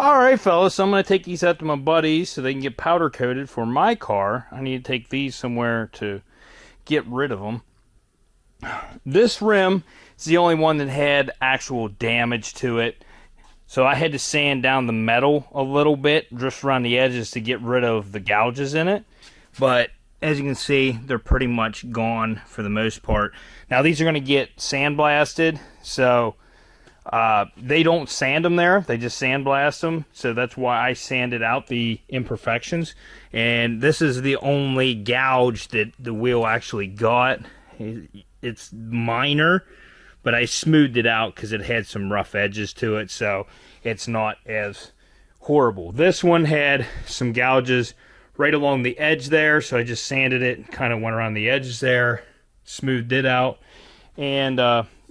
Alright fellas, so I'm going to take these out to my buddies so they can get powder coated for my car. I need to take these somewhere to get rid of them. This rim is the only one that had actual damage to it. So I had to sand down the metal a little bit just around the edges to get rid of the gouges in it. But as you can see, they're pretty much gone for the most part. Now these are going to get sandblasted, so they don't sand them there, they just sandblast them. So that's why I sanded out the imperfections. And this is the only gouge that the wheel actually got. It's minor, but I smoothed it out because it had some rough edges to it, so it's not as horrible. This one had some gouges right along the edge there, so I just sanded it, kind of went around the edges there, smoothed it out, and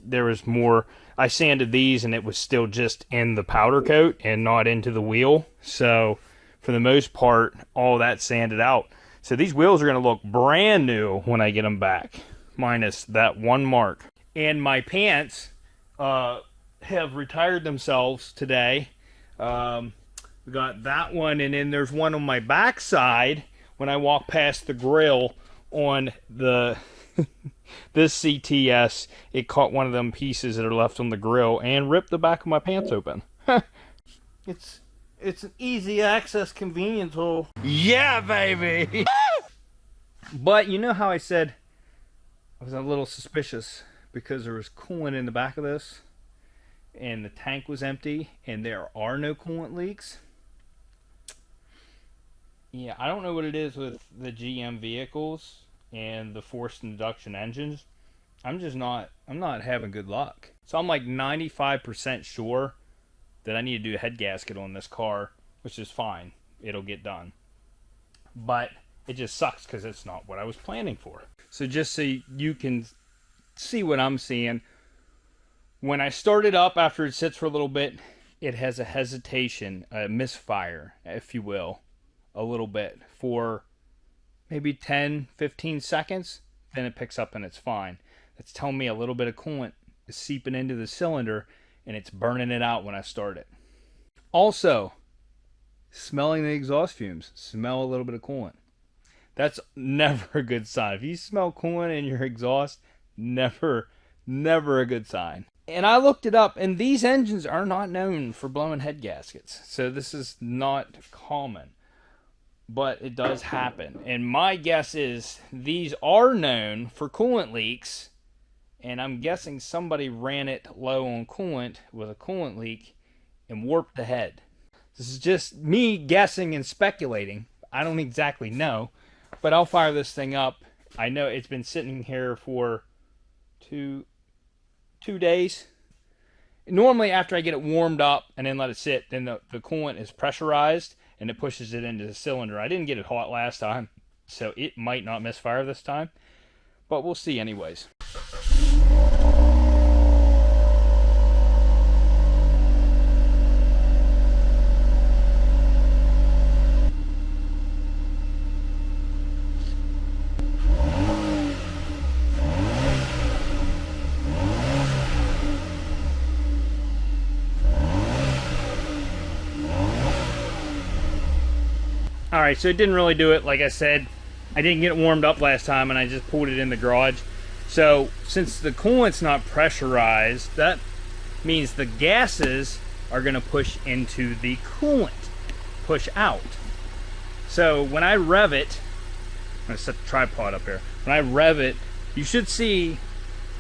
there was more. I sanded these and it was still just in the powder coat and not into the wheel, so for the most part all that sanded out. So these wheels are going to look brand new when I get them back, minus that one mark. And my pants have retired themselves today. We got that one, and then there's one on my backside when I walk past the grill on the this CTS. It caught one of them pieces that are left on the grill and ripped the back of my pants open. It's an easy access convenient tool. Yeah, baby. But you know how I said I was a little suspicious because there was coolant in the back of this and the tank was empty and there are no coolant leaks? Yeah, I don't know what it is with the GM vehicles and the forced induction engines. I'm not having good luck. So I'm like 95% sure that I need to do a head gasket on this car, which is fine. It'll get done. But it just sucks because it's not what I was planning for. So just so you can see what I'm seeing, when I start it up after it sits for a little bit, it has a hesitation, a misfire, if you will, a little bit for maybe 10-15 seconds. Then it picks up and it's fine. That's telling me a little bit of coolant is seeping into the cylinder and it's burning it out when I start it. Also, smelling the exhaust fumes. Smell a little bit of coolant. That's never a good sign. If you smell coolant in your exhaust, never a good sign. And I looked it up, and these engines are not known for blowing head gaskets. So this is not common. But it does happen. And my guess is these are known for coolant leaks. And I'm guessing somebody ran it low on coolant with a coolant leak and warped the head. This is just me guessing and speculating. I don't exactly know. But I'll fire this thing up. I know it's been sitting here for two days. Normally after I get it warmed up and then let it sit, then the coolant is pressurized and it pushes it into the cylinder. I didn't get it hot last time, so it might not misfire this time. But we'll see anyways. Alright, so it didn't really do it. Like I said, I didn't get it warmed up last time and I just pulled it in the garage. So since the coolant's not pressurized, that means the gases are going to push into the coolant, push out. So when I rev it, I'm going to set the tripod up here. When I rev it, you should see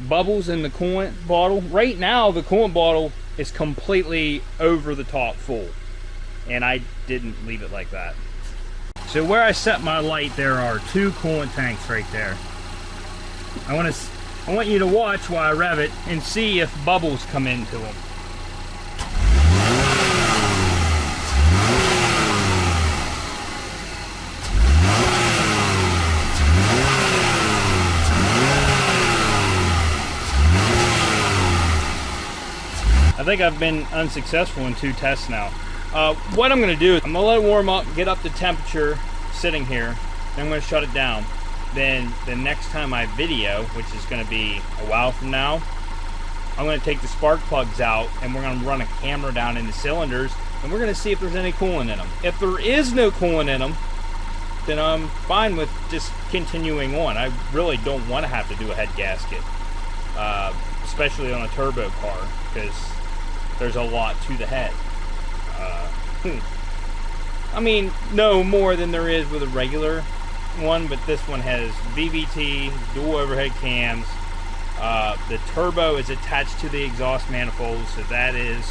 bubbles in the coolant bottle. Right now the coolant bottle is completely over the top full, and I didn't leave it like that. So where I set my light, there are two coolant tanks right there. I want you to watch while I rev it and see if bubbles come into them. I think I've been unsuccessful in 2 tests now. What I'm going to do is I'm going to let it warm up, get up to temperature sitting here, then I'm going to shut it down. Then the next time I video, which is going to be a while from now, I'm going to take the spark plugs out, and we're going to run a camera down in the cylinders, and we're going to see if there's any coolant in them. If there is no coolant in them, then I'm fine with just continuing on. I really don't want to have to do a head gasket, especially on a turbo car, because there's a lot to the head. I mean, no more than there is with a regular one, but this one has VVT, dual overhead cams. The turbo is attached to the exhaust manifold, so that is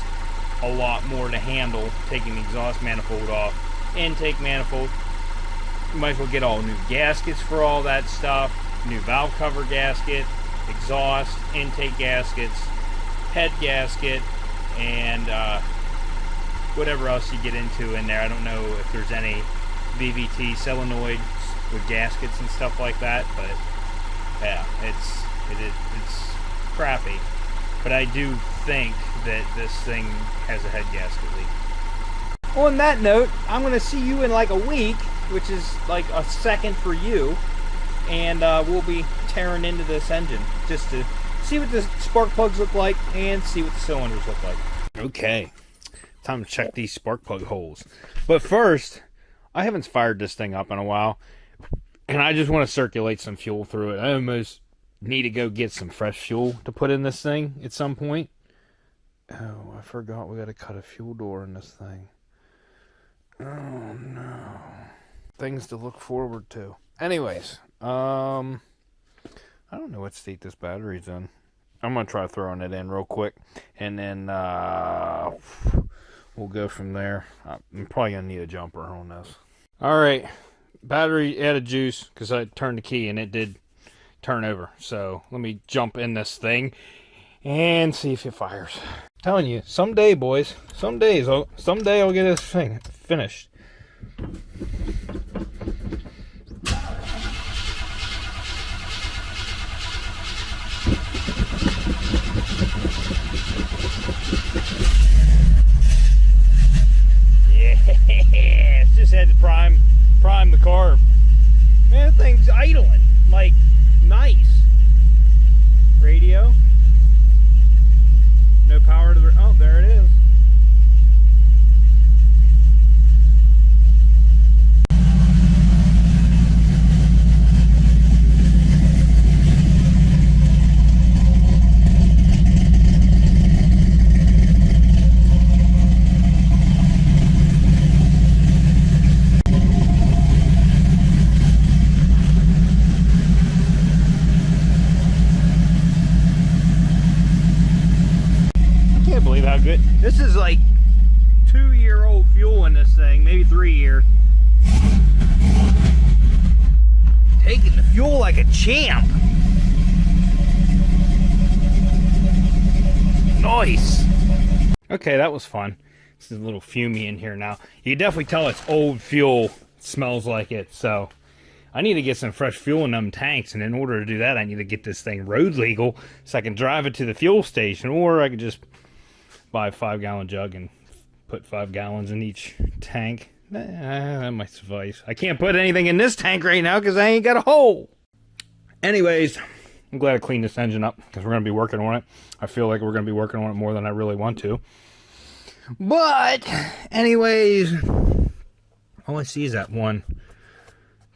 a lot more to handle, taking the exhaust manifold off. Intake manifold, you might as well get all new gaskets for all that stuff, new valve cover gasket, exhaust, intake gaskets, head gasket, and whatever else you get into in there. I don't know if there's any VVT solenoids with gaskets and stuff like that, but yeah, it's crappy. But I do think that this thing has a head gasket leak. On that note, I'm going to see you in like a week, which is like a second for you, and we'll be tearing into this engine just to see what the spark plugs look like and see what the cylinders look like. Okay, time to check these spark plug holes. But first, I haven't fired this thing up in a while, and I just want to circulate some fuel through it. I almost need to go get some fresh fuel to put in this thing at some point. Oh, I forgot we got to cut a fuel door in this thing. Oh no. Things to look forward to. Anyways, I don't know what state this battery's in. I'm going to try throwing it in real quick, and then we'll go from there. I'm probably going to need a jumper on this. Alright, battery out of juice, because I turned the key and it did turn over. So let me jump in this thing and see if it fires. I'm telling you, someday, boys, someday I'll get this thing finished. Yeah, just had to prime the car. Man, the thing's idling like nice. Radio. No power to the. Oh, there it is. Good. This is like 2-year-old fuel in this thing, maybe 3-year. Taking the fuel like a champ. Nice. Okay, that was fun. This is a little fumey in here now. You can definitely tell it's old fuel. It smells like it. So I need to get some fresh fuel in them tanks, and in order to do that, I need to get this thing road legal so I can drive it to the fuel station, or I could just buy a 5-gallon jug and put 5 gallons in each tank. That might suffice. I can't put anything in this tank right now because I ain't got a hole. Anyways, I'm glad I cleaned this engine up because we're going to be working on it. I feel like we're going to be working on it more than I really want to. But, anyways, all I see is that one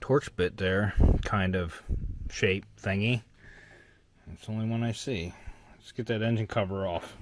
Torx bit there, kind of shape thingy. It's the only one I see. Let's get that engine cover off.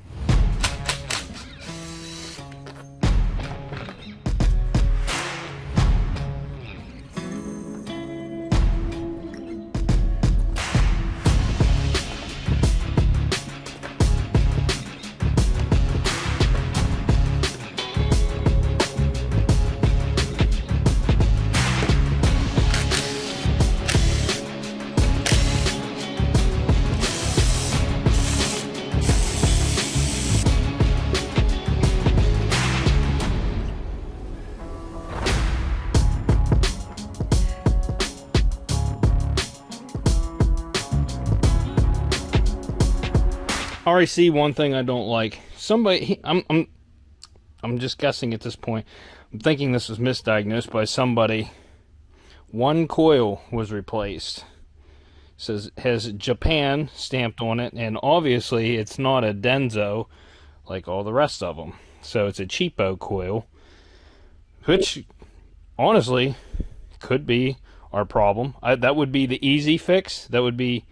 already see one thing I don't like. Somebody, I'm just guessing at this point. I'm thinking this was misdiagnosed by somebody. One coil was replaced. says has Japan stamped on it, and obviously it's not a Denso like all the rest of them. So it's a cheapo coil, which honestly could be our problem. That would be the easy fix. That would be,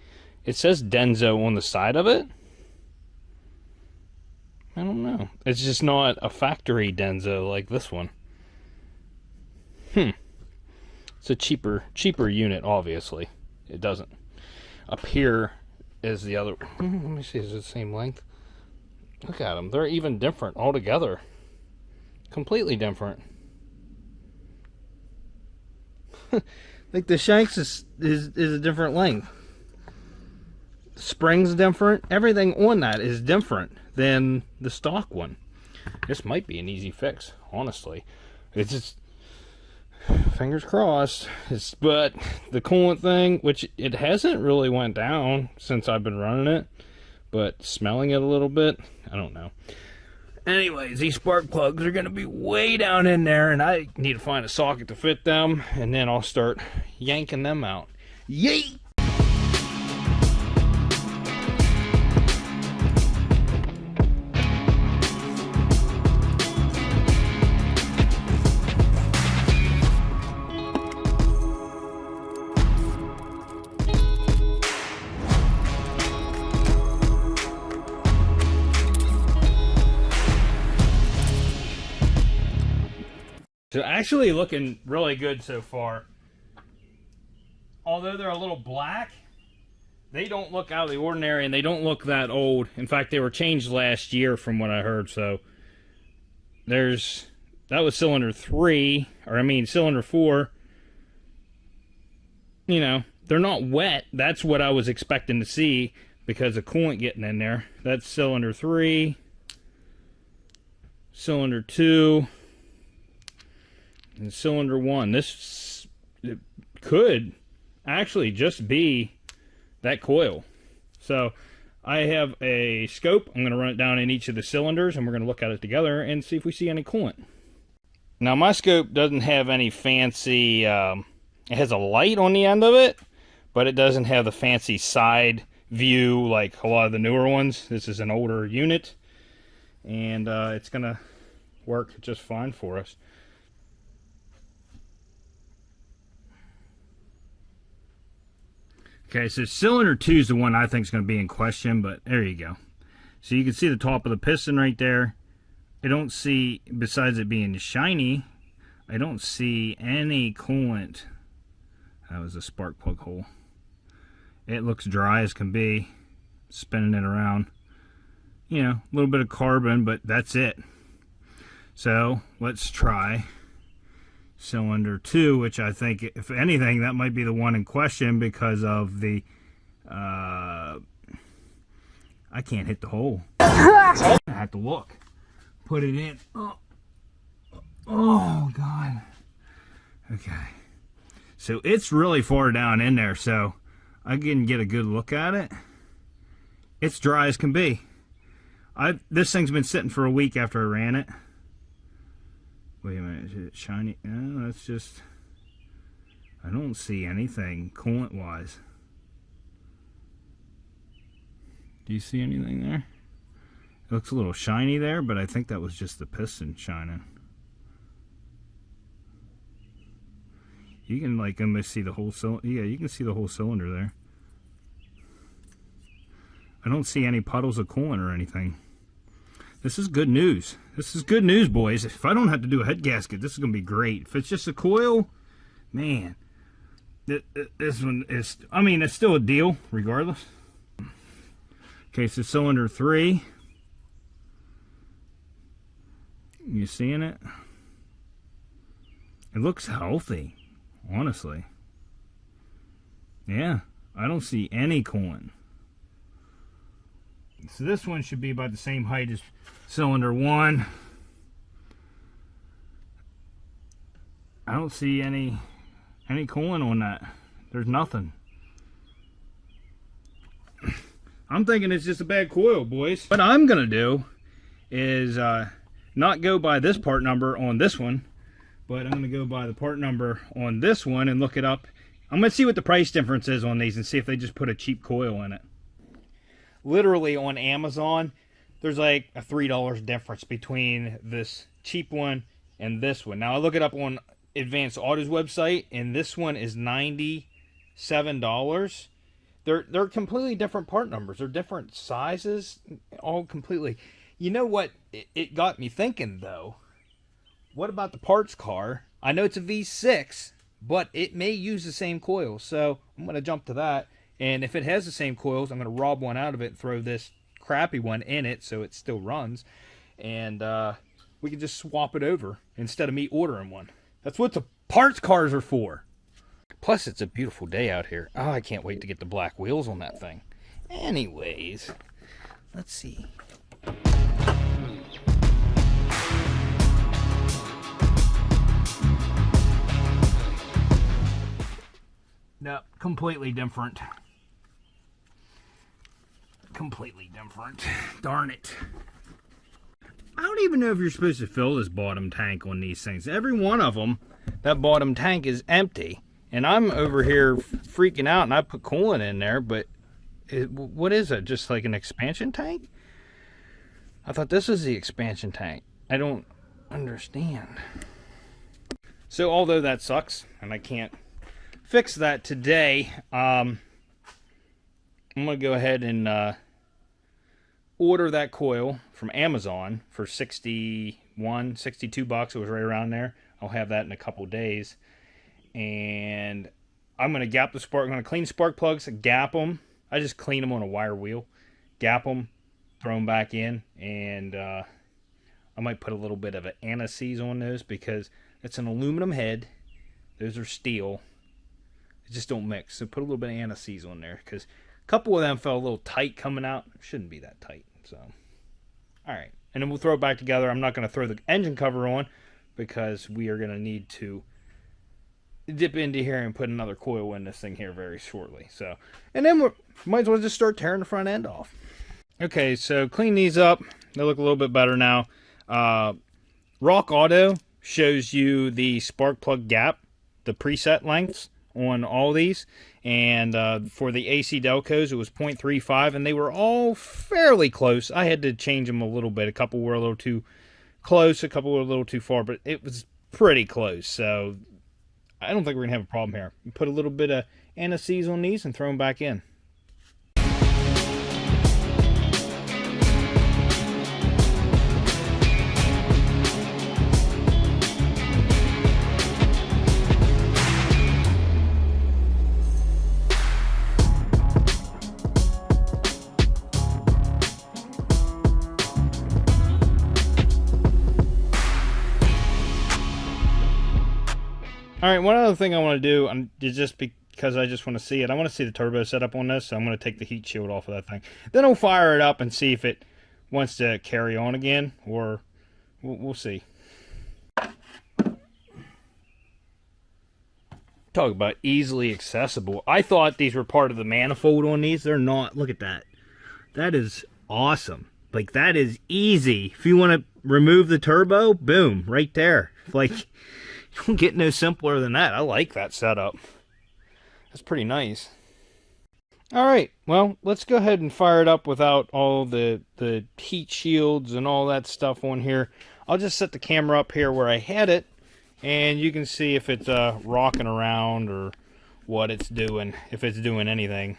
it says Denso on the side of it. I don't know. It's just not a factory Denso like this one. It's a cheaper unit, obviously. It doesn't appear as the other. Let me see, is it the same length? Look at them. They're even different altogether. Completely different. Like the shanks is a different length. Spring's different. Everything on that is different than the stock one. This might be an easy fix, honestly. It's just fingers crossed. But the coolant thing, which it hasn't really went down since I've been running it, but smelling it a little bit, I don't know. Anyways, these spark plugs are going to be way down in there, and I need to find a socket to fit them, and then I'll start yanking them out. Yay! So actually looking really good so far. Although they're a little black, they don't look out of the ordinary, and they don't look that old. In fact, they were changed last year from what I heard. So that was cylinder 3, or I mean cylinder 4. You know, they're not wet. That's what I was expecting to see because of coolant getting in there. That's cylinder 3, cylinder 2. And cylinder 1. This could actually just be that coil. So I have a scope. I'm going to run it down in each of the cylinders, and we're going to look at it together and see if we see any coolant. Now my scope doesn't have any fancy, it has a light on the end of it, but it doesn't have the fancy side view like a lot of the newer ones. This is an older unit, and it's going to work just fine for us. Okay, so cylinder 2 is the one I think is going to be in question, but there you go. So you can see the top of the piston right there. I don't see, besides it being shiny, I don't see any coolant. That was a spark plug hole. It looks dry as can be. Spinning it around. You know, a little bit of carbon, but that's it. So let's try cylinder 2, which I think, if anything, that might be the one in question because of the I can't hit the hole. I have to look. Put it in. Oh God. Okay. So it's really far down in there, so I can get a good look at it. It's dry as can be. This thing's been sitting for a week after I ran it. Wait a minute, is it shiny? No, that's just, I don't see anything coolant wise. Do you see anything there? It looks a little shiny there, but I think that was just the piston shining. You can like almost see the whole cylinder. Yeah, you can see the whole cylinder there. I don't see any puddles of coolant or anything. This is good news. This is good news, boys. If I don't have to do a head gasket, this is going to be great. If it's just a coil, man, this one is, I mean, it's still a deal, regardless. Okay, so cylinder 3. You seeing it? It looks healthy, honestly. Yeah, I don't see any coolant. So this one should be about the same height as cylinder 1. I don't see any coolant on that. There's nothing. I'm thinking it's just a bad coil, boys. What I'm gonna do is not go by this part number on this one, but I'm gonna go by the part number on this one and look it up I'm going to see what the price difference is on these and see if they just put a cheap coil in it. Literally on Amazon, there's like a $3 difference between this cheap one and this one. Now I look it up on Advanced Auto's website, and this one is $97. They're completely different part numbers. They're different sizes, all completely. You know what? It got me thinking though. What about the parts car? I know it's a V6, but it may use the same coils, so I'm going to jump to that. And if it has the same coils, I'm going to rob one out of it and throw this crappy one in it so it still runs. And we can just swap it over instead of me ordering one. That's what the parts cars are for. Plus, it's a beautiful day out here. Oh, I can't wait to get the black wheels on that thing. Anyways, let's see. No, completely different. Completely different. Darn it. I don't even know if you're supposed to fill this bottom tank on these things. Every one of them, that bottom tank is empty. And I'm over here freaking out, and I put coolant in there, but what is it? Just like an expansion tank? I thought this was the expansion tank. I don't understand. So although that sucks, and I can't fix that today, I'm going to go ahead and order that coil from Amazon for $62. It was right around there. I'll have that in a couple days. And I'm going to gap the spark. I'm going to clean spark plugs, gap them. I just clean them on a wire wheel. Gap them, throw them back in. And I might put a little bit of an anti-seize on those because it's an aluminum head. Those are steel. They just don't mix. So put a little bit of anti-seize on there because a couple of them felt a little tight coming out. It shouldn't be that tight. So, all right. And then we'll throw it back together. I'm not going to throw the engine cover on because we are going to need to dip into here and put another coil in this thing here very shortly. So, and then we might as well just start tearing the front end off. Okay, so clean these up. They look a little bit better now. Rock Auto shows you the spark plug gap, the preset lengths on all these. And for the AC Delcos, it was 0.35, and they were all fairly close. I had to change them a little bit. A couple were a little too close, a couple were a little too far, but it was pretty close. So I don't think we're going to have a problem here. Put a little bit of anti-seize on these and throw them back in. All right, one other thing I want to do, just because I just want to see it, I want to see the turbo setup on this, so I'm going to take the heat shield off of that thing. Then I'll fire it up and see if it wants to carry on again, or we'll see. Talk about easily accessible. I thought these were part of the manifold on these. They're not. Look at that. That is awesome. Like, that is easy. If you want to remove the turbo, boom, right there. Like, you don't get no simpler than that. I like that setup. That's pretty nice. Alright, well, let's go ahead and fire it up without all the heat shields and all that stuff on here. I'll just set the camera up here where I had it, and you can see if it's rocking around or what it's doing, if it's doing anything.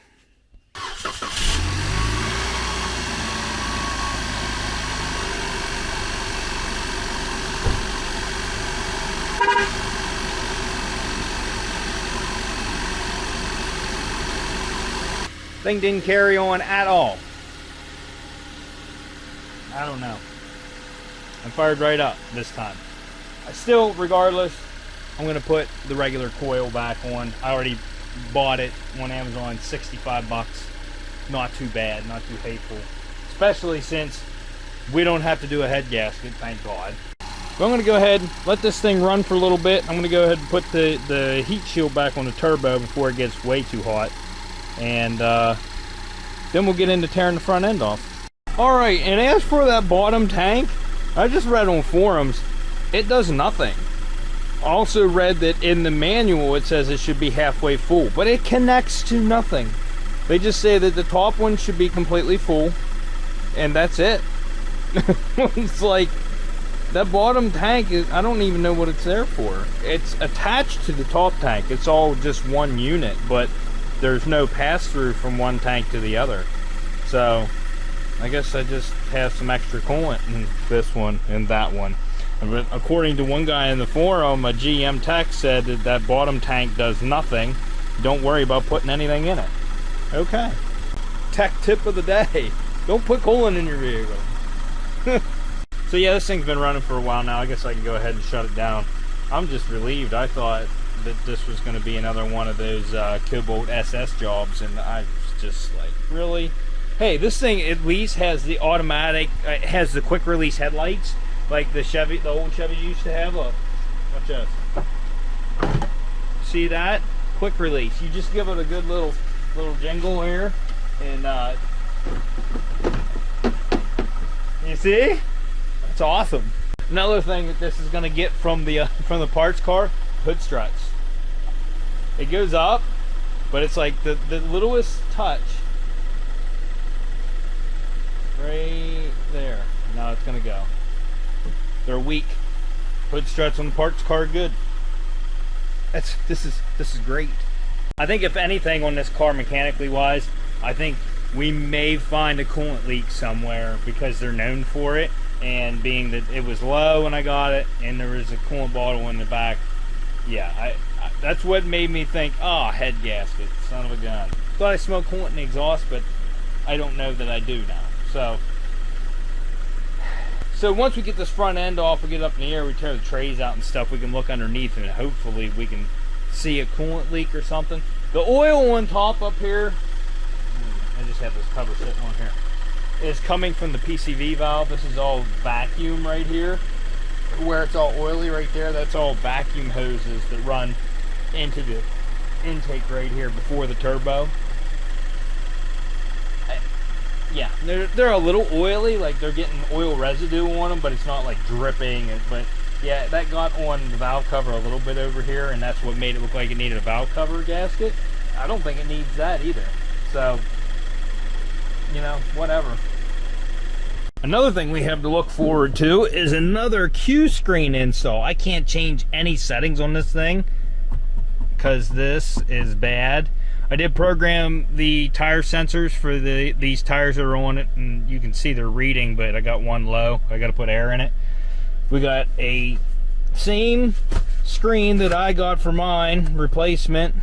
Thing didn't carry on at all. I don't know. I fired right up this time. Still, regardless, I'm going to put the regular coil back on. I already bought it on Amazon, 65 bucks. Not too bad, not too hateful. Especially since we don't have to do a head gasket, thank God. So I'm going to go ahead and let this thing run for a little bit. I'm going to go ahead and put the heat shield back on the turbo before it gets way too hot. And then we'll get into tearing the front end off. Alright, and as for that bottom tank, I just read on forums, it does nothing. Also read that in the manual it says it should be halfway full, but it connects to nothing. They just say that the top one should be completely full, and that's it. It's like, that bottom tank is, I don't even know what it's there for. It's attached to the top tank. It's all just one unit, but there's no pass-through from one tank to the other. So, I guess I just have some extra coolant in this one and that one. But according to one guy in the forum, a GM tech said that that bottom tank does nothing. Don't worry about putting anything in it. Okay. Tech tip of the day. Don't put coolant in your vehicle. So yeah, this thing's been running for a while now. I guess I can go ahead and shut it down. I'm just relieved. I thought that this was going to be another one of those Cobalt SS jobs, and I was just like, really? Hey, this thing at least has the automatic, has the quick release headlights, like the Chevy, the old Chevy used to have. Look, watch this. See that? Quick release. You just give it a good little jingle here, and you see? It's awesome. Another thing that this is going to get from the parts car, hood struts. It goes up, but it's like the littlest touch right there. Now it's going to go. They're weak. Hood struts on the parts car are good. This is great. I think if anything on this car mechanically wise, I think we may find a coolant leak somewhere because they're known for it, and being that it was low when I got it and there was a coolant bottle in the back, yeah, I that's what made me think, oh, head gasket, son of a gun. Thought I smelled coolant in the exhaust, but I don't know that I do now. So once we get this front end off, we get up in the air, we tear the trays out and stuff, we can look underneath and hopefully we can see a coolant leak or something. The oil on top up here, I just have this cover sitting on here, is coming from the PCV valve. This is all vacuum right here. Where it's all oily right there, that's all vacuum hoses that run into the intake right here before the turbo. Yeah, they're a little oily, like they're getting oil residue on them, but it's not like dripping. But yeah, that got on the valve cover a little bit over here, and that's what made it look like it needed a valve cover gasket. I don't think it needs that either. So, you know, whatever. Another thing we have to look forward to is another Q screen install. I can't change any settings on this thing because this is bad. I did program the tire sensors for these tires that are on it, and you can see they're reading, but I got one low. I got to put air in it. We got a same screen that I got for mine, replacement.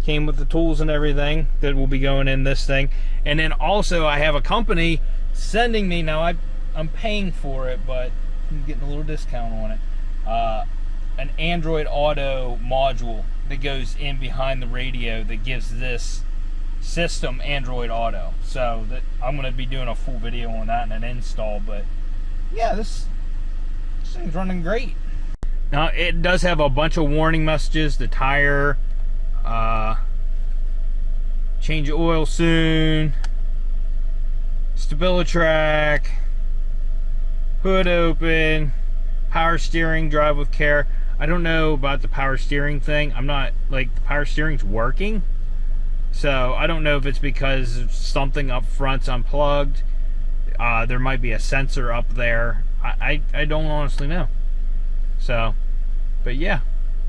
Came with the tools and everything that will be going in this thing. And then also I have a company sending me, now I'm paying for it, but I'm getting a little discount on it, an Android Auto module that goes in behind the radio that gives this system Android Auto. So that I'm going to be doing a full video on that and an install, but yeah, this thing's running great. Now it does have a bunch of warning messages. The tire, change oil soon, StabiliTrak, hood open, power steering, drive with care. I don't know about the power steering thing. I'm not, like, the power steering's working, so I don't know if it's because something up front's unplugged. There might be a sensor up there. I don't honestly know. So, but yeah,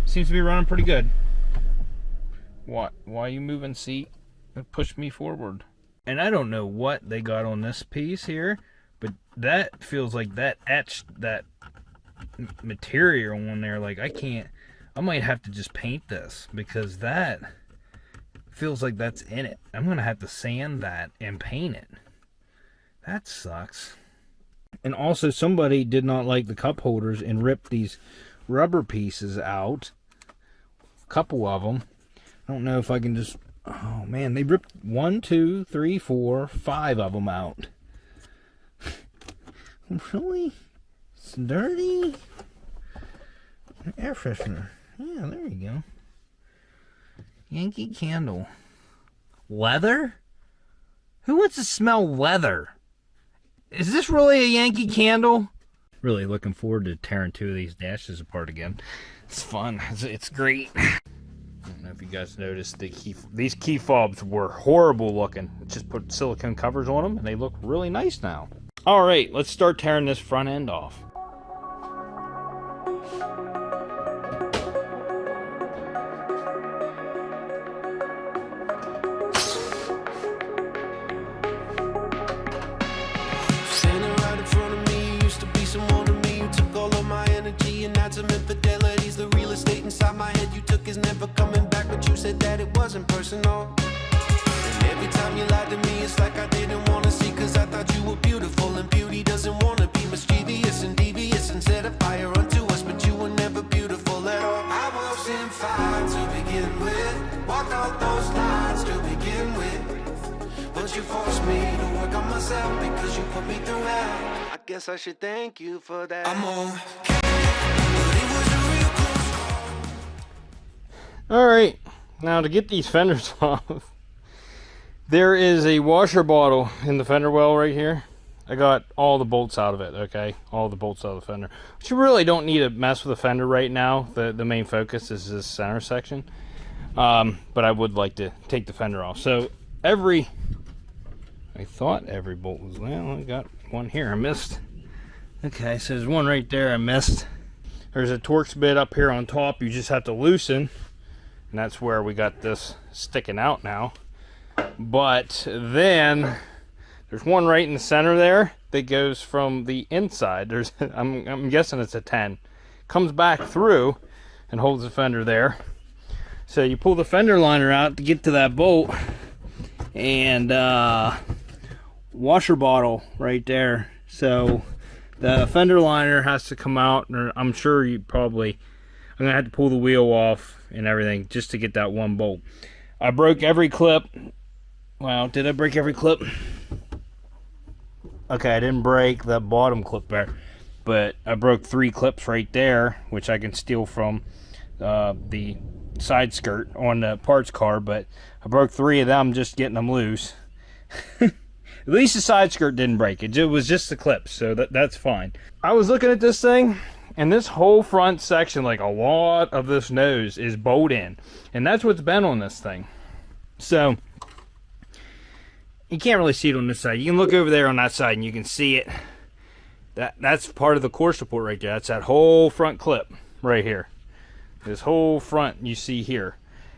seems to be running pretty good. What? Why are you moving, seat? It pushed me forward. And I don't know what they got on this piece here, but that feels like that etched that material on there. Like, I might have to just paint this because that feels like that's in it. I'm gonna have to sand that and paint it. That sucks. And also, somebody did not like the cup holders and ripped these rubber pieces out. A couple of them. I don't know if I can just... Oh man, they ripped 1, 2, 3, 4, 5 of them out. Really? It's dirty. Air freshener. Yeah, there you go. Yankee Candle. Leather? Who wants to smell leather? Is this really a Yankee Candle? Really looking forward to tearing 2 of these dashes apart again. It's fun. It's great. I don't know if you guys noticed these key fobs were horrible looking. Just put silicone covers on them and they look really nice now. All right, let's start tearing this front end off. Infidelities, the real estate inside my head you took is never coming back, but you said that it wasn't personal. And every time you lied to me, it's like I didn't want to see, cause I thought you were beautiful, and beauty doesn't want to be mischievous and devious and set a fire unto us, but you were never beautiful at all. I wasn't fine to begin with, walked all those lines to begin with, but you forced me to work on myself because you put me through hell. I guess I should thank you for that. I'm okay. Alright, now to get these fenders off, there is a washer bottle in the fender well right here. I got all the bolts out of it, okay? All the bolts out of the fender. But you really don't need to mess with the fender right now. The main focus is this center section. But I would like to take the fender off. So I thought every bolt was, well, I got one here I missed. Okay, so there's one right there I missed. There's a Torx bit up here on top you just have to loosen. And that's where we got this sticking out now. But then there's one right in the center there that goes from the inside. I'm guessing it's a 10. Comes back through and holds the fender there. So you pull the fender liner out to get to that bolt, and washer bottle right there. So the fender liner has to come out, or I'm sure I'm gonna have to pull the wheel off and everything just to get that one bolt. I broke every clip. Well, did I break every clip? Okay, I didn't break the bottom clip there, but I broke 3 clips right there, which I can steal from the side skirt on the parts car, but I broke 3 of them just getting them loose. At least the side skirt didn't break. It was just the clips, so that's fine. I was looking at this thing, and this whole front section, like a lot of this nose, is bowed in. And that's what's been on this thing. So, you can't really see it on this side. You can look over there on that side and you can see it. That's part of the core support right there. That's that whole front clip right here. This whole front you see here.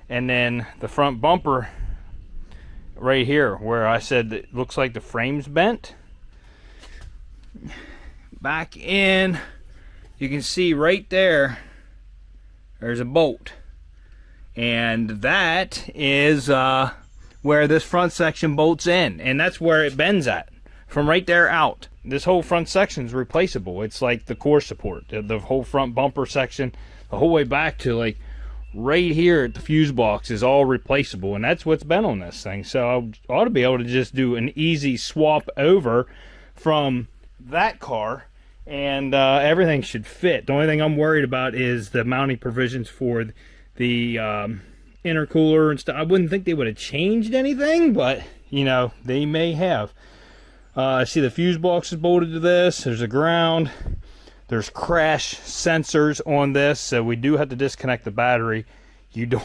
And then the front bumper right here, where I said it looks like the frame's bent. Back in, you can see right there's a bolt, and that is where this front section bolts in, and that's where it bends at, from right there out. This whole front section is replaceable. It's like the core support, the whole front bumper section, the whole way back to like right here at the fuse box is all replaceable, and that's what's been on this thing. So I ought to be able to just do an easy swap over from that car, and everything should fit. The only thing I'm worried about is the mounting provisions for the intercooler and stuff. I wouldn't think they would have changed anything, but you know, they may have. I see the fuse box is bolted to this. There's a ground. There's crash sensors on this, so we do have to disconnect the battery. You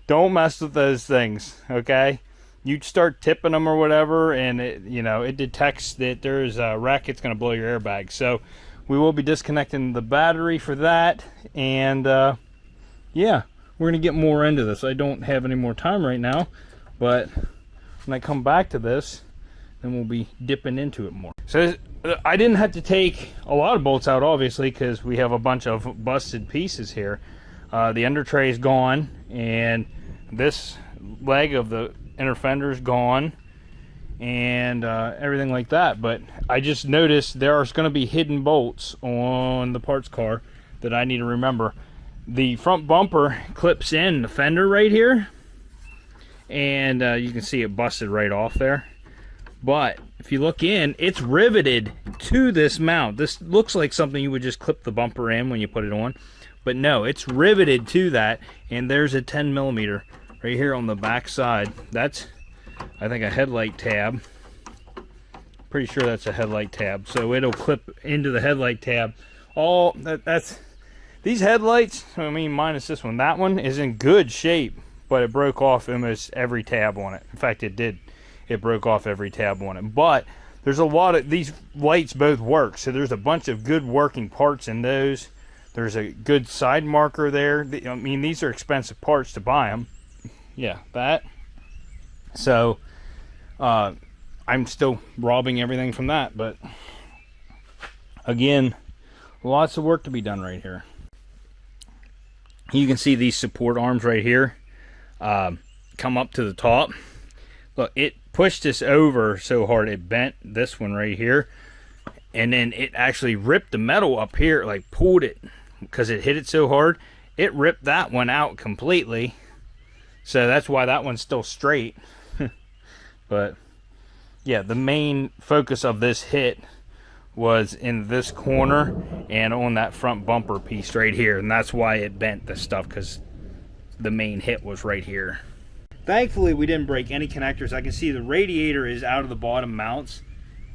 don't mess with those things, okay? You start tipping them or whatever, and it detects that there's a wreck. It's going to blow your airbag. So we will be disconnecting the battery for that, and yeah, we're going to get more into this. I don't have any more time right now, but when I come back to this, then we'll be dipping into it more. So I didn't have to take a lot of bolts out, obviously, because we have a bunch of busted pieces here. The under tray is gone, and this leg of the inner fender is gone, and everything like that. But I just noticed there are going to be hidden bolts on the parts car that I need to remember. The front bumper clips in the fender right here, and you can see it busted right off there. But if you look in, it's riveted to this mount. This looks like something you would just clip the bumper in when you put it on, but no, it's riveted to that. And there's a 10mm right here on the back side. That's, I think, a headlight tab Pretty sure that's a headlight tab, so it'll clip into the headlight tab. All that's these headlights, I mean minus this one, that one is in good shape, but it broke off almost every tab on it. In fact, it did. It broke off every tab on it. But there's a lot of these lights both work, so there's a bunch of good working parts in those. There's a good side marker there. I mean, these are expensive parts to buy them. Yeah, that. So I'm still robbing everything from that, but again, lots of work to be done right here. You can see these support arms right here come up to the top. Look, it pushed this over so hard it bent this one right here, and then it actually ripped the metal up here, like pulled it because it hit it so hard. It ripped that one out completely, so that's why that one's still straight. But yeah, the main focus of this hit was in this corner and on that front bumper piece right here, and that's why it bent this stuff, because the main hit was right here. Thankfully, we didn't break any connectors. I can see the radiator is out of the bottom mounts.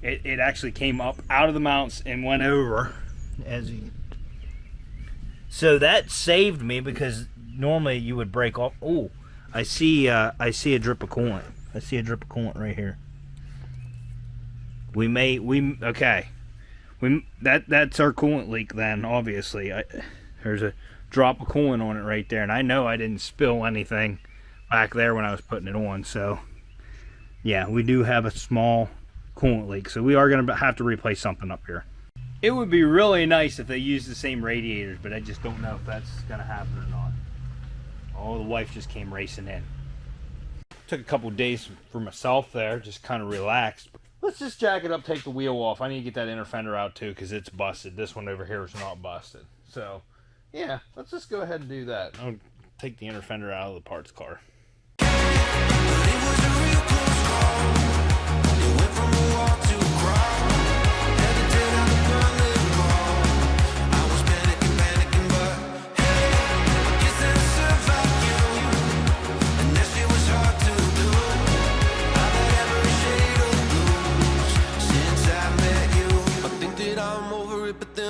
It actually came up out of the mounts and went over. So that saved me, because normally you would break off. Oh, I see a drip of coolant. I see a drip of coolant right here. Okay. That's our coolant leak then, obviously. There's a drop of coolant on it right there, and I know I didn't spill anything back there when I was putting it on. So yeah, we do have a small coolant leak, so we are going to have to replace something up here. It would be really nice if they used the same radiators, but I just don't know if that's going to happen or not. Oh, the wife just came racing in. Took a couple days for myself there, just kind of relaxed. Let's just jack it up, take the wheel off. I need to get that inner fender out too, because it's busted. This one over here is not busted. So yeah, let's just go ahead and do that. I'll take the inner fender out of the parts car.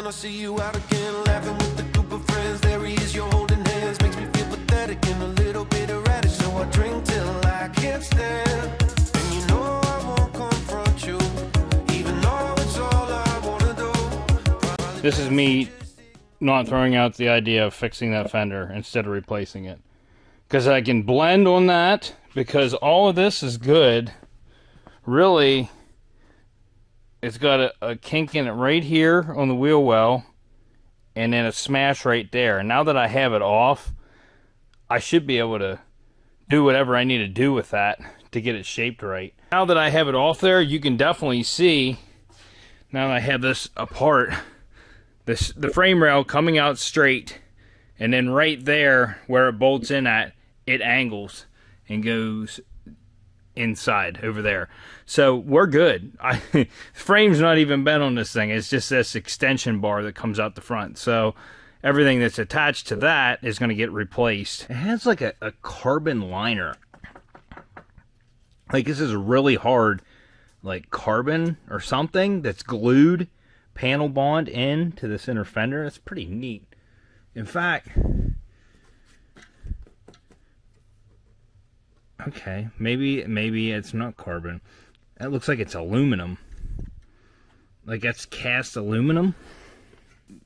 I see you out again, laughing with a group of friends. There he is, you're holding hands. Makes me feel pathetic and a little bit erratic. So I drink till I can't stand. And you know I won't confront you, even though it's all I wanna do. This is me not throwing out the idea of fixing that fender instead of replacing it, because I can blend on that, because all of this is good. Really, it's got a kink in it right here on the wheel well, and then a smash right there. And now that I have it off, I should be able to do whatever I need to do with that to get it shaped right. Now that I have it off there, you can definitely see, now that I have this apart, the frame rail coming out straight, and then right there where it bolts in at, it angles and goes inside over there. So we're good. The frame's not even bent on this thing. It's just this extension bar that comes out the front. So everything that's attached to that is going to get replaced. It has like a carbon liner. Like this is a really hard, like carbon or something that's glued panel bond in to this inner fender. It's pretty neat. In fact, okay, maybe it's not carbon. That looks like it's aluminum. Like that's cast aluminum.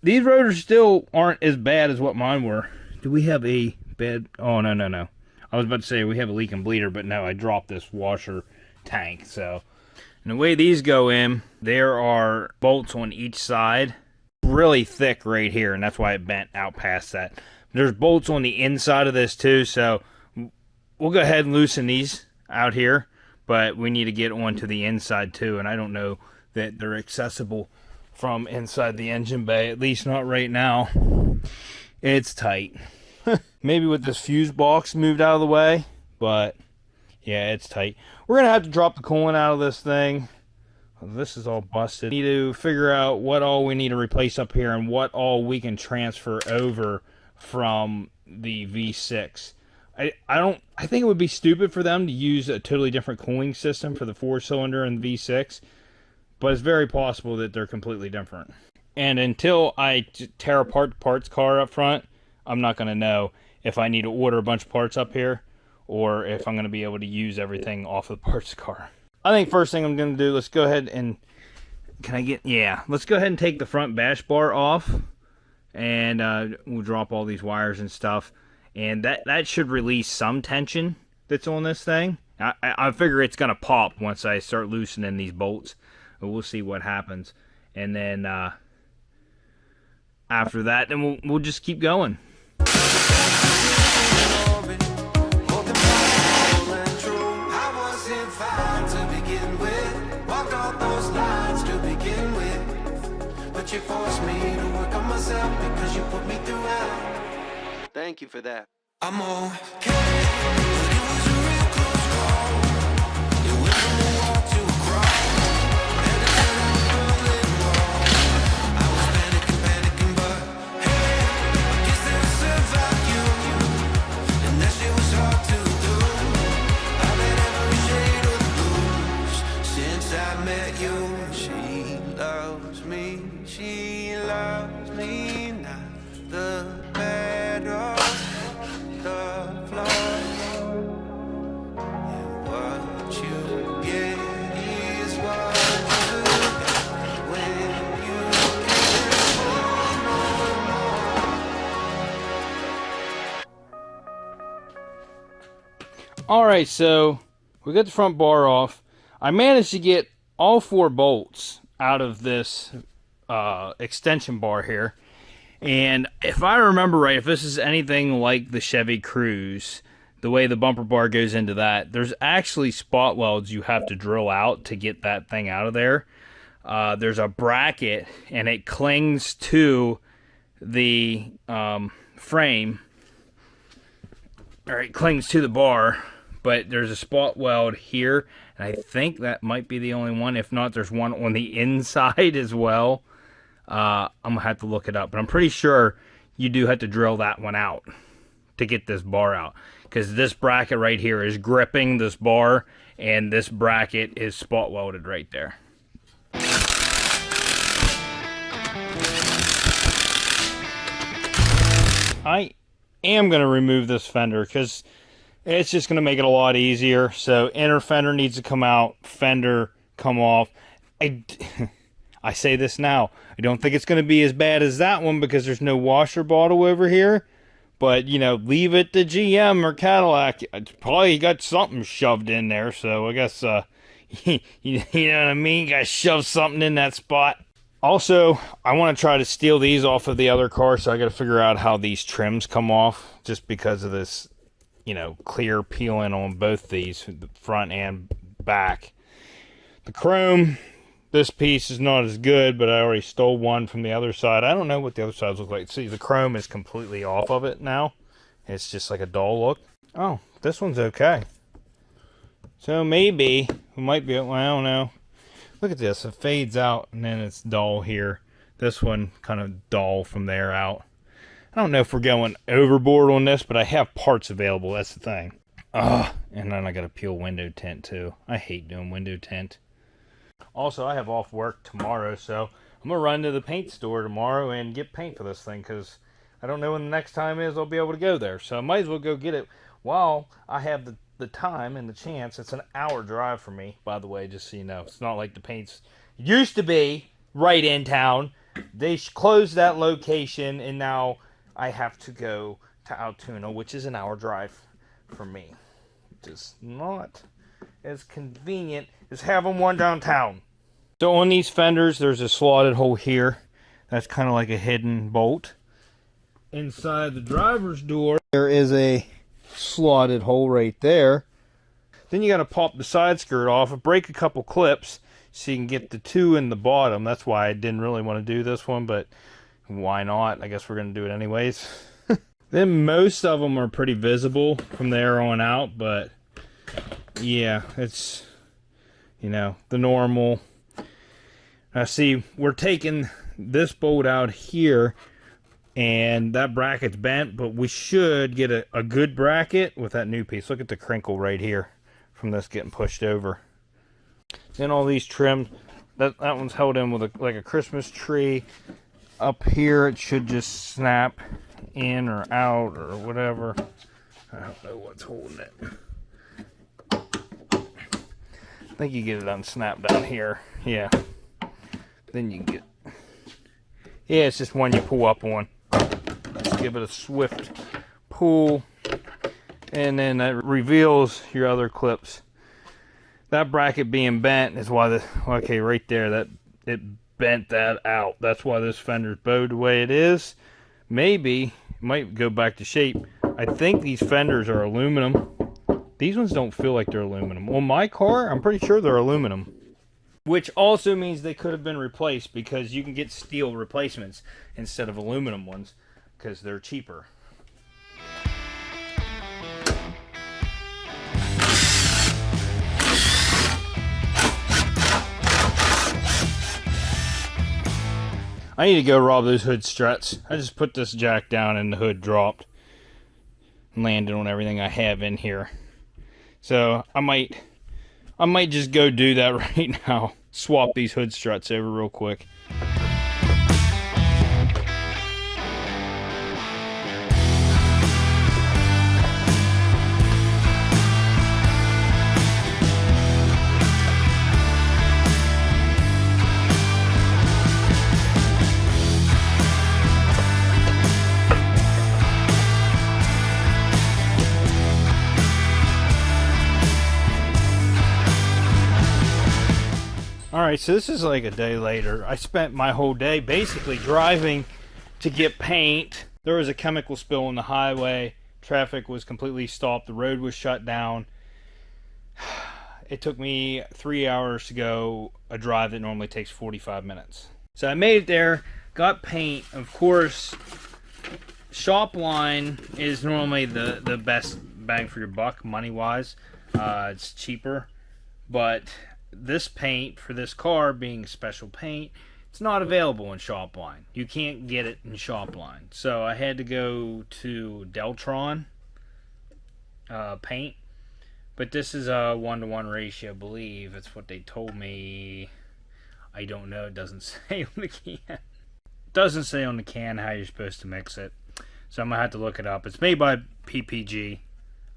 These rotors still aren't as bad as what mine were. Do we have a bad... Oh, no. I was about to say we have a leak and bleeder, but no, I dropped this washer tank. So, and the way these go in, there are bolts on each side. Really thick right here, and that's why it bent out past that. There's bolts on the inside of this too, so we'll go ahead and loosen these out here, but we need to get onto the inside too, and I don't know that they're accessible from inside the engine bay, at least not right now. It's tight. Maybe with this fuse box moved out of the way, but yeah, it's tight. We're gonna have to drop the coolant out of this thing. This is all busted. We need to figure out what all we need to replace up here and what all we can transfer over from the V6. I think it would be stupid for them to use a totally different cooling system for the 4-cylinder and the V6, but it's very possible that they're completely different. And until I tear apart the parts car up front, I'm not going to know if I need to order a bunch of parts up here or if I'm going to be able to use everything off of the parts car. I think first thing I'm going to do, let's go ahead and, let's go ahead and take the front bash bar off, and we'll drop all these wires and stuff, and that should release some tension that's on this thing. I figure it's going to pop once I start loosening these bolts, but we'll see what happens. And then after that, then we'll just keep going. You forced me to work on myself because you put me through hell. Thank you for that. I'm okay, but it was a real close call. It went from a walk to a crawl, and I said I was rolling wrong. I was panicking, but hey, I guess that I survived you, and that shit was hard to do. I've had every shade of blues since I met you. She loves me. She loves me now. The bed of the floor, and what you get is what you get when you can't hold no more. Alright, so we got the front bar off. I managed to get all 4 bolts out of this extension bar here, and if I remember right, if this is anything like the Chevy Cruze, the way the bumper bar goes into that, there's actually spot welds you have to drill out to get that thing out of there. There's a bracket, and it clings to the frame, or it clings to the bar, but there's a spot weld here, and I think that might be the only one. If not, there's one on the inside as well. I'm going to have to look it up, but I'm pretty sure you do have to drill that one out to get this bar out, because this bracket right here is gripping this bar, and this bracket is spot welded right there. I am going to remove this fender because it's just going to make it a lot easier. So inner fender needs to come out, fender come off. I say this now, I don't think it's going to be as bad as that one because there's no washer bottle over here. But, you know, leave it to GM or Cadillac. It's probably got something shoved in there. So I guess, you know what I mean? Got to shove something in that spot. Also, I want to try to steal these off of the other car. So I got to figure out how these trims come off. Just because of this, you know, clear peeling on both these, the front and back. The chrome, this piece is not as good, but I already stole one from the other side. I don't know what the other sides look like. See, the chrome is completely off of it now. It's just like a dull look. Oh, this one's okay. So maybe we might be, well, I don't know. Look at this. It fades out and then it's dull here. This one kind of dull from there out. I don't know if we're going overboard on this, but I have parts available. That's the thing. And then I got to peel window tint too. I hate doing window tint. Also, I have off work tomorrow, so I'm going to run to the paint store tomorrow and get paint for this thing, because I don't know when the next time is I'll be able to go there. So I might as well go get it while I have the time and the chance. It's an hour drive for me, by the way, just so you know. It's not like the paint's used to be right in town. They closed that location, and now I have to go to Altoona, which is an hour drive for me. Which is not as convenient as having one downtown. So on these fenders, there's a slotted hole here. That's kind of like a hidden bolt. Inside the driver's door, there is a slotted hole right there. Then you got to pop the side skirt off and break a couple clips so you can get the 2 in the bottom. That's why I didn't really want to do this one, but why not? I guess we're going to do it anyways. Then most of them are pretty visible from there on out, but yeah, it's, you know, the normal. Now see, we're taking this bolt out here, and that bracket's bent, but we should get a good bracket with that new piece. Look at the crinkle right here from this getting pushed over. Then all these trim That one's held in with like a Christmas tree. Up here, it should just snap in or out or whatever. I don't know what's holding it. I think you get it unsnapped down here. Yeah. Then you get... Yeah, it's just one you pull up on. Just give it a swift pull. And then that reveals your other clips. That bracket being bent is why okay, right there, that it bent that out. That's why this fender's bowed the way it is. Maybe it might go back to shape. I think these fenders are aluminum. These ones don't feel like they're aluminum. On my car, I'm pretty sure they're aluminum. Which also means they could have been replaced, because you can get steel replacements instead of aluminum ones because they're cheaper. I need to go rob those hood struts. I just put this jack down and the hood dropped. Landed on everything I have in here. So I might just go do that right now. Swap these hood struts over real quick. Alright, so this is like a day later. I spent my whole day basically driving to get paint. There was a chemical spill on the highway. Traffic was completely stopped. The road was shut down. It took me 3 hours to go a drive that normally takes 45 minutes. So I made it there, got paint. Of course, shop line is normally the best bang for your buck money-wise. It's cheaper, but this paint for this car being special paint, it's not available in Shopline. You can't get it in Shopline. So I had to go to Deltron paint. But this is a 1-to-1 ratio, I believe. That's what they told me. I don't know. It doesn't say on the can. It doesn't say on the can how you're supposed to mix it. So I'm going to have to look it up. It's made by PPG.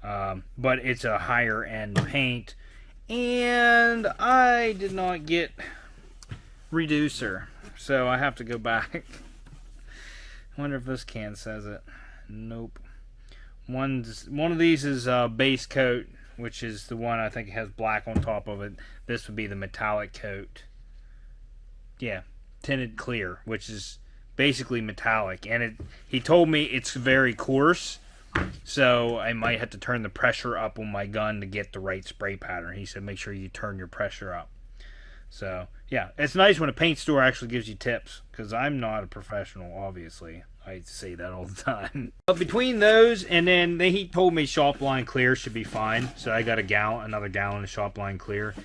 But it's a higher end paint. And I did not get reducer, so I have to go back. I wonder if this can says it. Nope. One of these is base coat, which is the one I think has black on top of it. This would be the metallic coat. Yeah, tinted clear, which is basically metallic. And he told me it's very coarse. So I might have to turn the pressure up on my gun to get the right spray pattern. He said make sure you turn your pressure up. So yeah, it's nice when a paint store actually gives you tips, because I'm not a professional, obviously. I say that all the time. But between those, and then he told me Shopline Clear should be fine. So I got another gallon of Shopline Clear.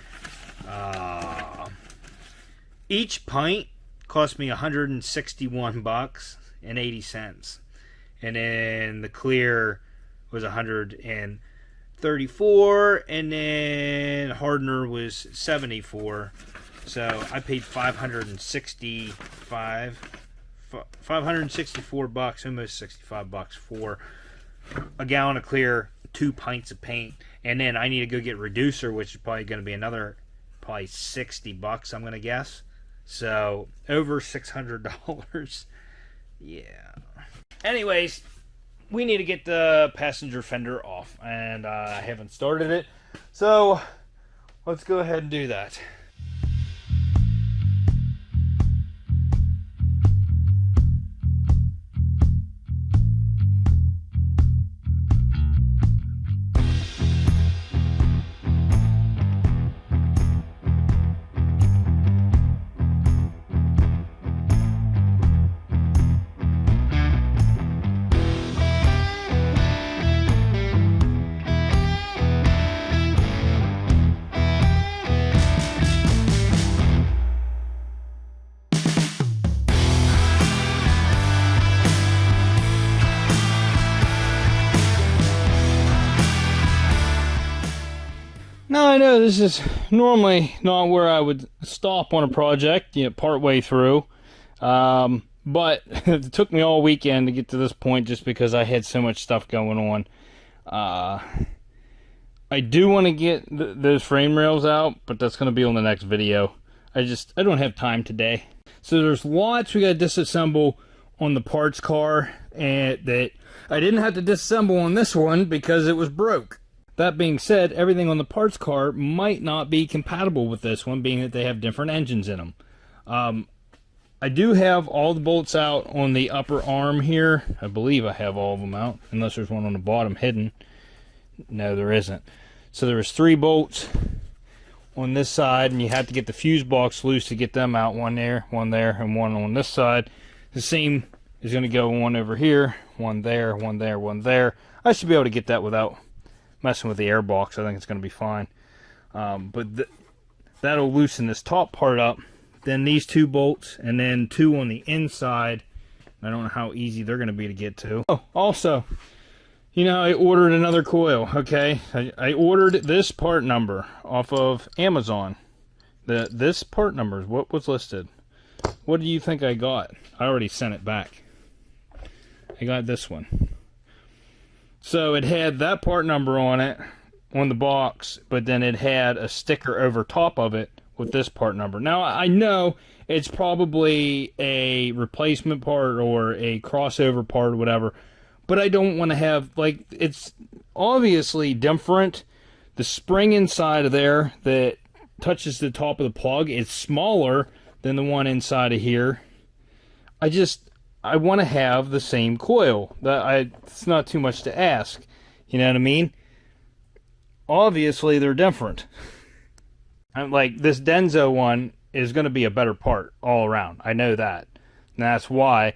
Each pint cost me $161.80. And then the clear was $134, and then hardener was $74. So I paid $564, almost $65 for a gallon of clear, 2 pints of paint, and then I need to go get reducer, which is probably going to be another probably $60, I'm going to guess. So over $600. Yeah. Anyways, we need to get the passenger fender off, and I haven't started it, so let's go ahead and do that. I know this is normally not where I would stop on a project, part way through. But it took me all weekend to get to this point just because I had so much stuff going on. I do want to get those frame rails out, but that's going to be on the next video. I don't have time today. So there's lots we got to disassemble on the parts car, and that I didn't have to disassemble on this one because it was broke. That being said, everything on the parts car might not be compatible with this one, being that they have different engines in them. I do have all the bolts out on the upper arm here. I believe I have all of them out, unless there's one on the bottom hidden. No, there isn't. So there was 3 bolts on this side, and you have to get the fuse box loose to get them out. One there, and one on this side. The same is going to go one over here, one there, one there, one there. I should be able to get that without messing with the air box. I think it's going to be fine. But that'll loosen this top part up. Then these 2 bolts, and then 2 on the inside. I don't know how easy they're going to be to get to. Oh, also, I ordered another coil, okay? I ordered this part number off of Amazon. This part number is what was listed. What do you think I got? I already sent it back. I got this one. So it had that part number on it, on the box, but then it had a sticker over top of it with this part number. Now, I know it's probably a replacement part or a crossover part or whatever, but I don't want to have, it's obviously different. The spring inside of there that touches the top of the plug is smaller than the one inside of here. I want to have the same coil. It's not too much to ask. You know what I mean? Obviously, they're different. I'm like, this Denso one is going to be a better part all around. I know that. And that's why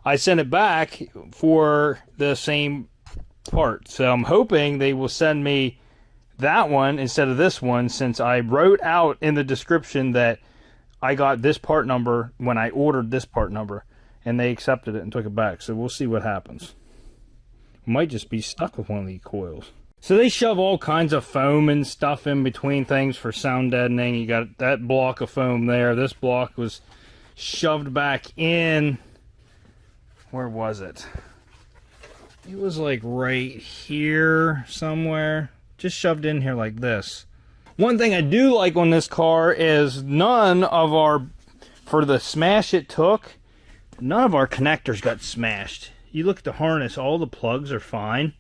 I sent it back for the same part. So I'm hoping they will send me that one instead of this one, since I wrote out in the description that I got this part number when I ordered this part number, and they accepted it and took it back. So we'll see what happens. Might just be stuck with one of these coils. So they shove all kinds of foam and stuff in between things for sound deadening. You got that block of foam there. This block was shoved back in. Where was it? It was like right here somewhere. Just shoved in here like this. One thing I do like on this car is none of for the smash it took, none of our connectors got smashed. You look at the harness, all the plugs are fine.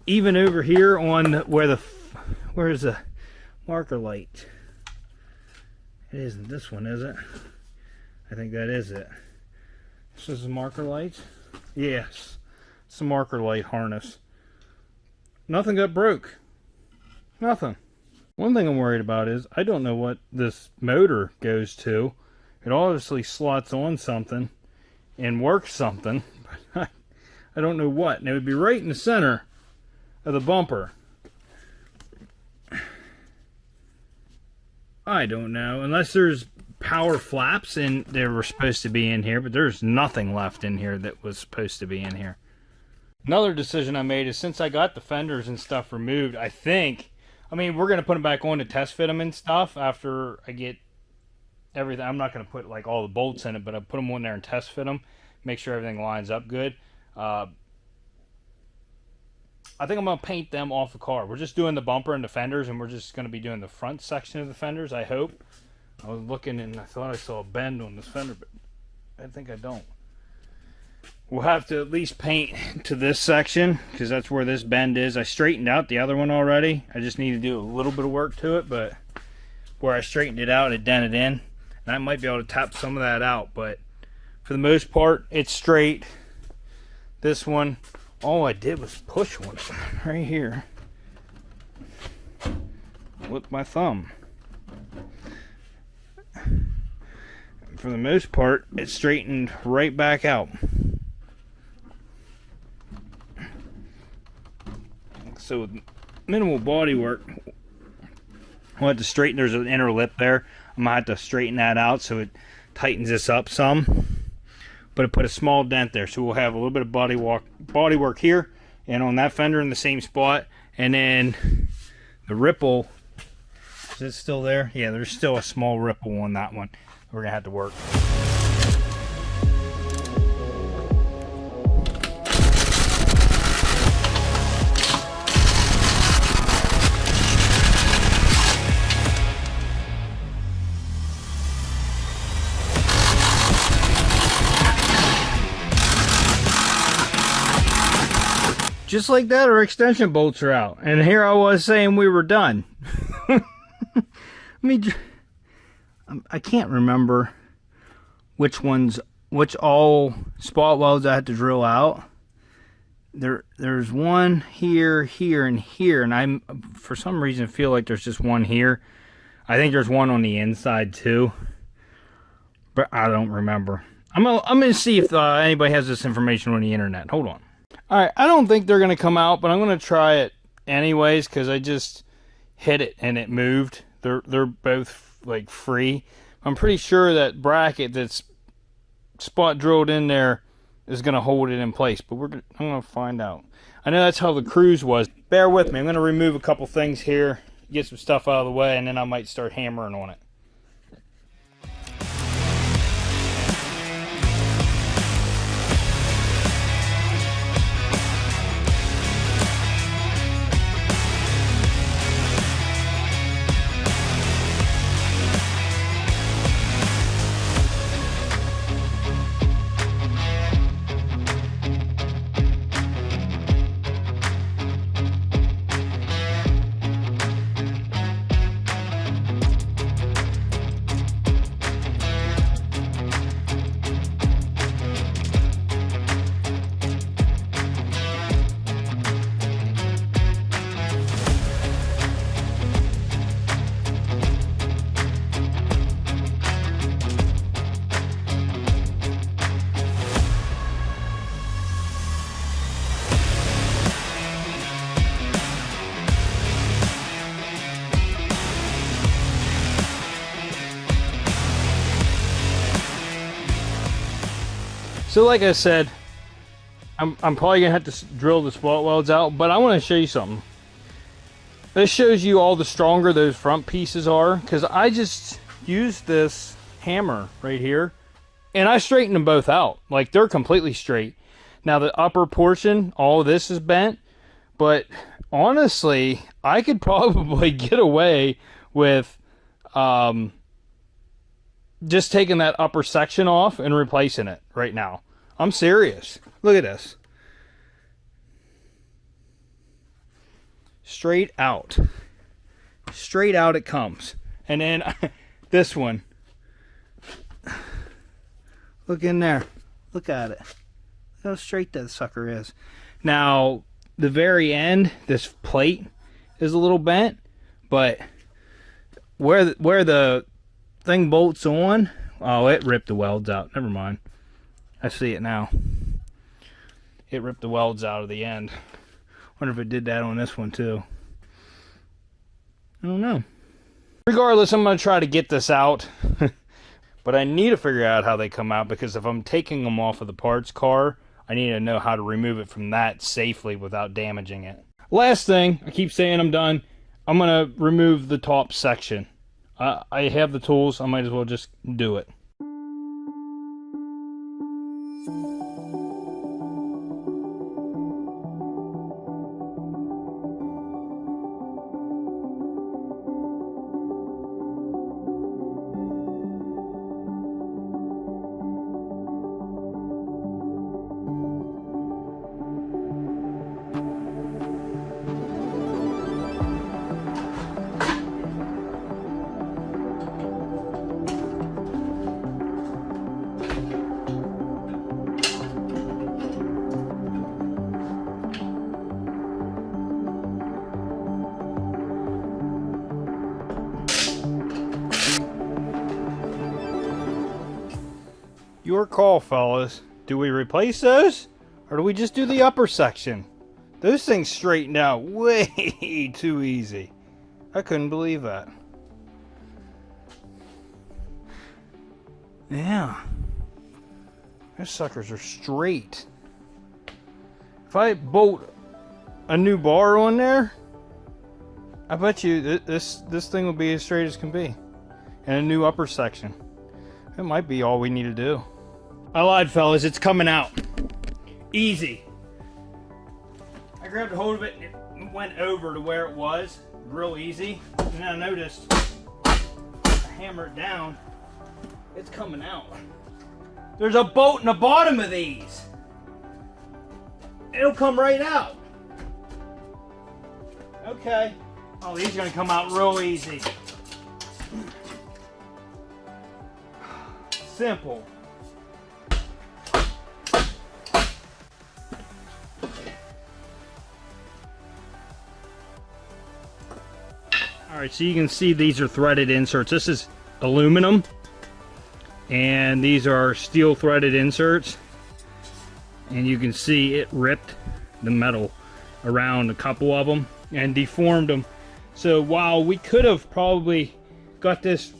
Even over here on where's the marker light? It isn't this one, is it? I think that is it. This is the marker light? Yes. It's the marker light harness. Nothing got broke. Nothing. One thing I'm worried about is I don't know what this motor goes to. It obviously slots on something and works something, but I don't know what. And it would be right in the center of the bumper. I don't know. Unless there's power flaps and they were supposed to be in here, but there's nothing left in here that was supposed to be in here. Another decision I made is, since I got the fenders and stuff removed, we're going to put them back on to test fit them and stuff after I get everything. I'm not going to put like all the bolts in it, but I put them on there and test fit them, make sure everything lines up good. I think I'm going to paint them off the car. We're just doing the bumper and the fenders, and we're just going to be doing the front section of the fenders, I hope. I was looking and I thought I saw a bend on this fender, but I think I don't. We'll have to at least paint to this section, because that's where this bend is. I straightened out the other one already. I just need to do a little bit of work to it, but where I straightened it out, it dented in. And I might be able to tap some of that out, but for the most part, it's straight. This one, all I did was push one right here with my thumb. For the most part, it's straightened right back out. So with minimal body work, I'll have to straighten. There's an inner lip there. I'm gonna have to straighten that out so it tightens this up some. But it put a small dent there, so we'll have a little bit of body work here, and on that fender in the same spot. And then The ripple, is it still there? Yeah, there's still a small ripple on that one. We're gonna have to work. Just like that, our extension bolts are out. And here I was saying we were done. I can't remember which all spot welds I had to drill out. There's one here, here, and here. And I, for some reason, feel like there's just one here. I think there's one on the inside too. But I don't remember. I'm gonna see if anybody has this information on the internet. Hold on. Alright, I don't think they're going to come out, but I'm going to try it anyways because I just hit it and it moved. They're both like free. I'm pretty sure that bracket that's spot drilled in there is going to hold it in place, but I'm going to find out. I know that's how the cruise was. Bear with me. I'm going to remove a couple things here, get some stuff out of the way, and then I might start hammering on it. So like I said, I'm probably going to have to drill the spot welds out, but I want to show you something. This shows you all the stronger those front pieces are, because I just used this hammer right here, and I straightened them both out. Like, they're completely straight. Now, the upper portion, all of this is bent, but honestly, I could probably get away with just taking that upper section off and replacing it right now. I'm serious. Look at this. Straight out. Straight out it comes. And then this one. Look in there. Look at it. Look how straight that sucker is. Now, the very end, this plate is a little bent, but where the thing bolts on, oh, it ripped the welds out. Never mind. I see it now. It ripped the welds out of the end. Wonder if it did that on this one too. I don't know. Regardless, I'm going to try to get this out. But I need to figure out how they come out, because if I'm taking them off of the parts car, I need to know how to remove it from that safely without damaging it. Last thing, I keep saying I'm done. I'm going to remove the top section. I have the tools. I might as well just do it. Your call, fellas. Do we replace those, or do we just do the upper section? Those things straightened out way too easy. I couldn't believe that. Yeah. Those suckers are straight. If I bolt a new bar on there, I bet you this thing will be as straight as can be. And a new upper section. It might be all we need to do. I lied, fellas. It's coming out. Easy. I grabbed a hold of it and it went over to where it was. Real easy. And then I noticed I hammer it down. It's coming out. There's a bolt in the bottom of these. It'll come right out. Okay. Oh, these are gonna come out real easy. Simple. Alright, so you can see these are threaded inserts. This is aluminum, and these are steel threaded inserts. And you can see it ripped the metal around a couple of them and deformed them. So while we could have probably got this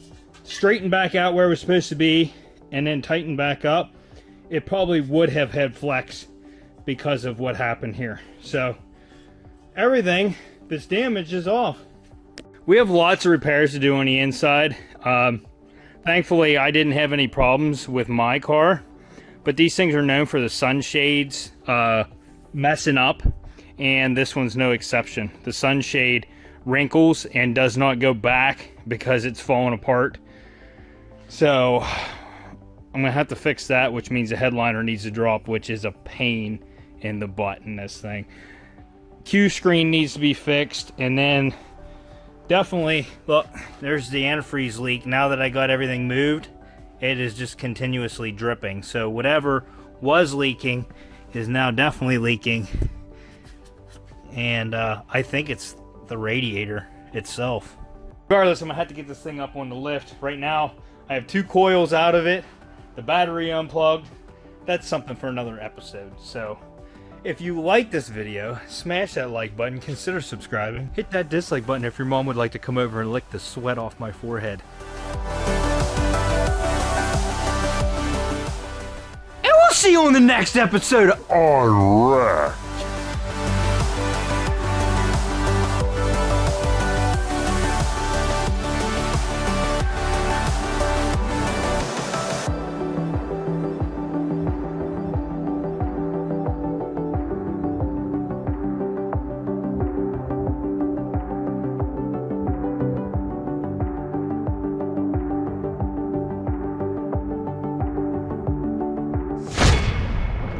straightened back out where it was supposed to be and then tightened back up, it probably would have had flex because of what happened here. So everything that's damaged is off. We have lots of repairs to do on the inside. Thankfully, I didn't have any problems with my car, but these things are known for the sunshades messing up, and this one's no exception. The sunshade wrinkles and does not go back because it's falling apart. So I'm gonna have to fix that, which means the headliner needs to drop, which is a pain in the butt in this thing. Q screen needs to be fixed, and then definitely, look, there's the antifreeze leak. Now that I got everything moved, it is just continuously dripping. So whatever was leaking is now definitely leaking. And I think it's the radiator itself. Regardless, I'm gonna have to get this thing up on the lift. Right now, I have 2 coils out of it, the battery unplugged. That's something for another episode. So if you like this video, smash that like button, consider subscribing. Hit that dislike button if your mom would like to come over and lick the sweat off my forehead. And we'll see you on the next episode. Alright.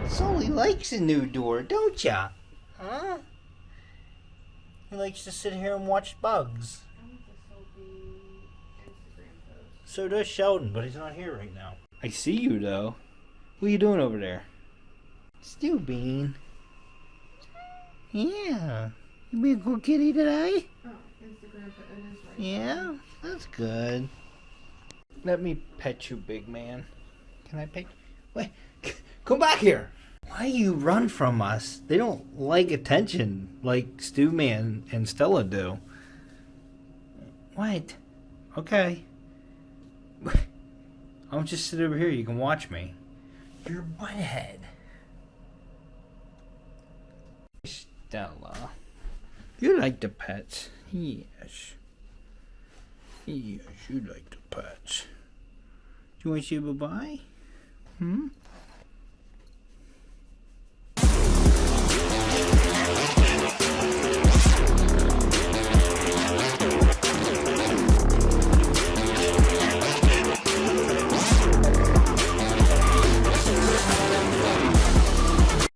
Sully likes a new door, don't ya? Huh? He likes to sit here and watch bugs. So does Sheldon, but he's not here right now. I see you though. What are you doing over there? Stew Bean. Yeah. You be a good kitty today? Oh, Instagram, but it is right. Yeah? That's good. Let me pet you, big man. Can I pet you? Wait, come back here. Why you run from us? They don't like attention like Stew Man and Stella do. What? Okay. I'll just sit over here. You can watch me. You're butthead. Stella. You like the pets? Yes. Yes, you like the pets. Do you want to say bye-bye?